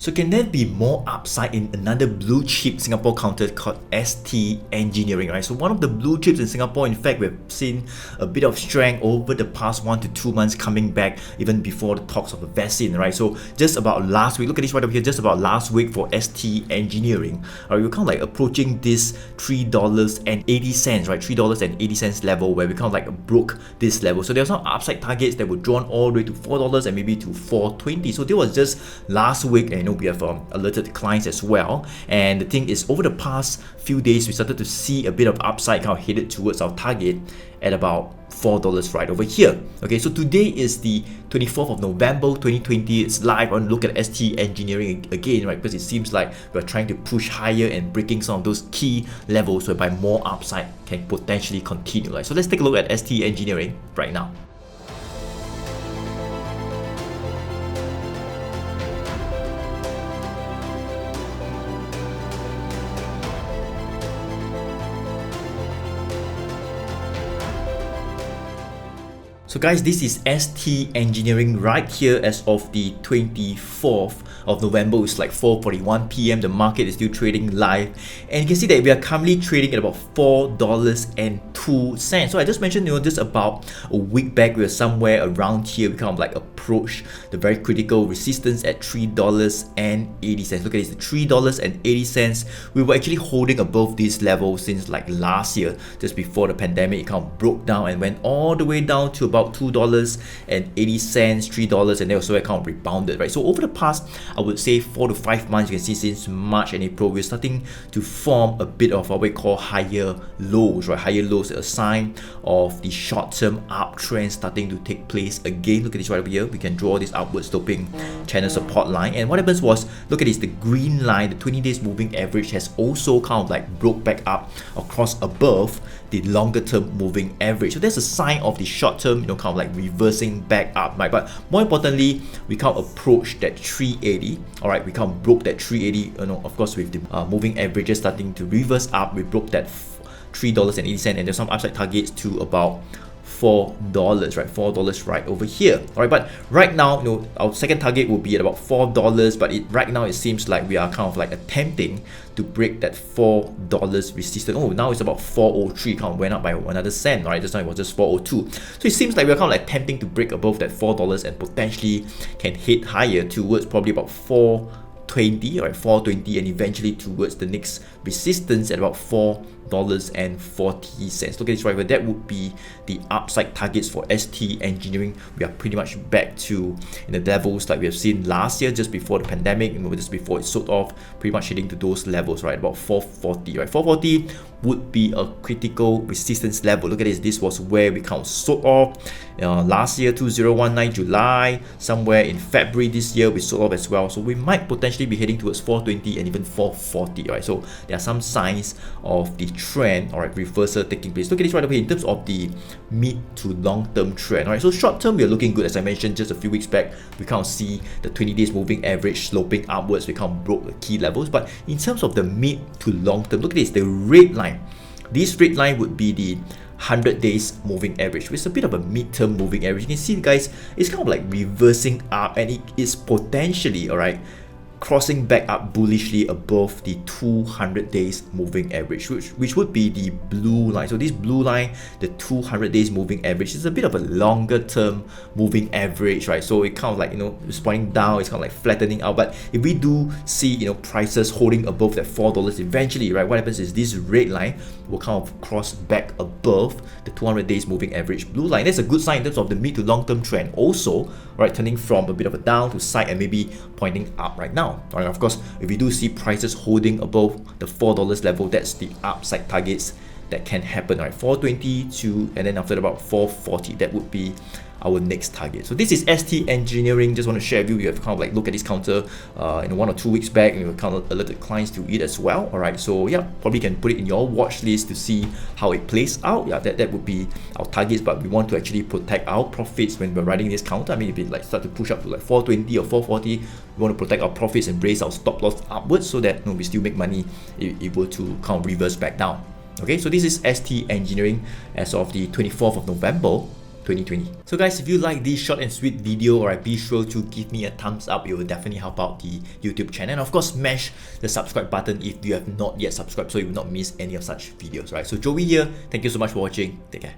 So can there be more upside in another blue chip Singapore counter called ST Engineering, right? So one of the blue chips in Singapore, in fact, we've seen a bit of strength over the past 1 to 2 months coming back even before the talks of a vaccine, right? So just about last week, look at this right over here, just about last week for ST Engineering, we're kind of like approaching this $3.80, right? $3.80 level where we kind of like broke this level. So there are some upside targets that were drawn all the way to $4 and maybe to $4.20. So there was just last week, and we have alerted clients as well. And the thing is, over the past few days, we started to see a bit of upside kind of headed towards our target at about $4 right over here. Okay, so today is the 24th of November 2020. It's live. I want to look at ST Engineering again, right? Because it seems like we're trying to push higher and breaking some of those key levels whereby more upside can potentially continue, right? So let's take a look at ST Engineering right now. So guys, this is ST Engineering right here as of the 24th of November. It's like 4:41 p.m. The market is still trading live, and you can see that we are currently trading at about $4.02. So I just mentioned, just about a week back, we were somewhere around here. We kind of like approach the very critical resistance at $3.80. Look at this, the $3.80. We were actually holding above this level since like last year, just before the pandemic. It kind of broke down and went all the way down to about $2.80, $3, and then also it kind of rebounded, right? So over the past, I would say 4 to 5 months, you can see since March and April, we're starting to form a bit of what we call higher lows, right? Higher lows, a sign of the short-term uptrend starting to take place again. Look at this right over here. We can draw this upward sloping channel support line, and what happens was, look at this, the green line, the 20 days moving average has also kind of like broke back up across above the longer term moving average. So that's a sign of the short term, kind of like reversing back up, right? But more importantly, we can't approach that 380. All right, we can't broke that 380. Of course, with the moving averages starting to reverse up, we broke that $3.80, and there's some upside targets to about $4, right? $4 right over here. All right, but right now, our second target will be at about $4, but right now it seems like we are kind of like attempting to break that $4 resistance. Oh, now it's about 403, kind of went up by another cent, right? Just now it was just 402. So it seems like we're kind of like attempting to break above that $4 and potentially can hit higher towards probably about 420, right? 420, and eventually towards the next resistance at about $4.40. Look at this right here. That would be the upside targets for ST Engineering. We are pretty much back to the levels like we have seen last year, just before the pandemic, just before it sold off, pretty much hitting to those levels, right? About 440, right? 440 would be a critical resistance level. Look at this. This was where we kind of sold off last year, 2019 July, somewhere in February this year we sold off as well. So we might potentially be heading towards 420 and even 440, right? So there are some signs of the trend, all right, reversal taking place. Look at this right away in terms of the mid to long term trend. All right, so short term we are looking good. As I mentioned just a few weeks back, we can't see the 20 days moving average sloping upwards. We can't broke the key levels, but in terms of the mid to long term, look at this, the red line. This red line would be the 100 days moving average, which is a bit of a mid-term moving average. You can see, guys, it's kind of like reversing up, and it is potentially, all right, crossing back up bullishly above the 200 days moving average, which would be the blue line. So this blue line, the 200 days moving average, is a bit of a longer term moving average, right? So it kind of like, it's pointing down, it's kind of like flattening out. But if we do see, prices holding above that $4 eventually, right, what happens is this red line will kind of cross back above the 200 days moving average blue line. That's a good sign in terms of the mid to long term trend also, right, turning from a bit of a down to side and maybe pointing up right now. All right, of course, if we do see prices holding above the $4 level, that's the upside targets that can happen, right? 420 to, and then after about 440, that would be our next target. So this is ST Engineering. Just want to share with you. We have kind of like look at this counter 1 or 2 weeks back, and we kind of alerted clients to it as well. All right, so yeah, probably can put it in your watch list to see how it plays out. Yeah, that would be our targets, but we want to actually protect our profits when we're riding this counter. I mean, if it like start to push up to like 420 or 440, we want to protect our profits and raise our stop loss upwards so that we still make money if it were to kind of reverse back down. Okay, so this is ST Engineering as of the 24th of November 2020. So guys, if you like this short and sweet video, alright, be sure to give me a thumbs up. It will definitely help out the YouTube channel. And of course, smash the subscribe button if you have not yet subscribed so you will not miss any of such videos, right? So Joey here, thank you so much for watching. Take care.